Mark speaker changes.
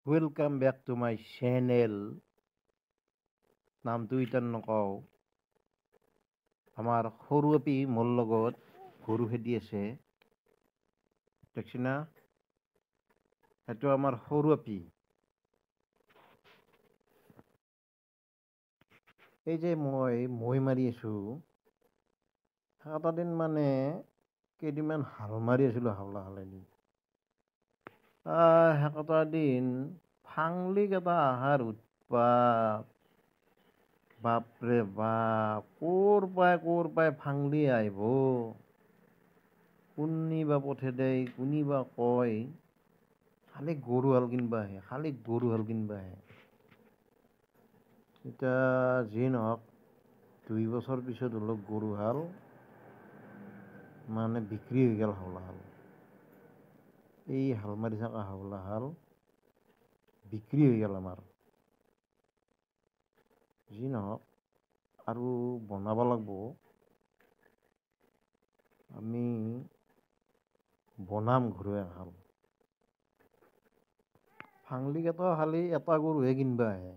Speaker 1: Welcome back to my channel. নামটো ইটান নকওঁ। আমাৰ সৰু আপি মোৰ লগত গৰু খেদি আছে। দেখছি না? সেইটো আমাৰ সৰু আপি। এই যে মই মাৰি আছোঁ, এটা দিন মানে কেইদিনমান হাল মাৰি আছিলোঁ হাওলা হালেদি। সেকেটা দিন ফাংলি কেইটা আহাৰ উৎপাত। বাপৰে বাপ, ক'ৰ পাই ফাংলি আহিব, কোনি বা পঠে দেই, কোনি বা কয়, খালি গৰু হাল কিনবা আহে, এতিয়া যি নহওক 2 বছৰ পিছত হ'লেও গৰু হাল মানে বিক্ৰী হৈ গ'ল। হাওলা হাল, এই হাল মাৰি থকা হাওলা হাল বিক্ৰী হৈ গ'ল আমাৰ। যি নহওক আৰু বনাব লাগিব, আমি বনাম ঘৰুৱা হাল। ফাংলি কেইটা খালি এটা গৰুহে কিনবা আহে।